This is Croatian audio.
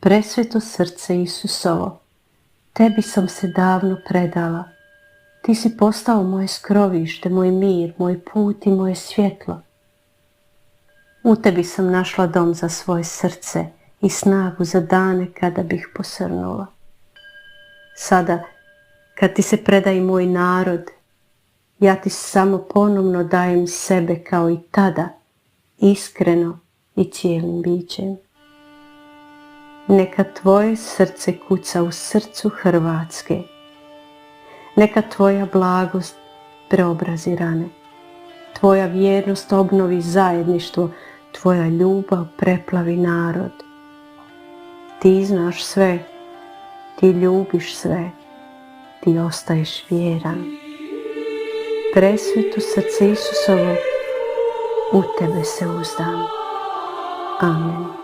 Presveto srce Isusovo, tebi sam se davno predala. Ti si postao moje skrovište, moj mir, moj put i moje svjetlo. U tebi sam našla dom za svoje srce i snagu za dane kada bih posrnula. Sada, kad ti se predaje moj narod, ja ti samo ponovno dajem sebe kao i tada, iskreno i cijelim bićem. Neka tvoje srce kuca u srcu Hrvatske. Neka tvoja blagost preobrazi rane. Tvoja vjernost obnovi zajedništvo, tvoja ljubav preplavi narod. Ti znaš sve, ti ljubiš sve, ti ostaješ vjeran. Presveto srce Isusovo, u tebe se uzdam. Amen.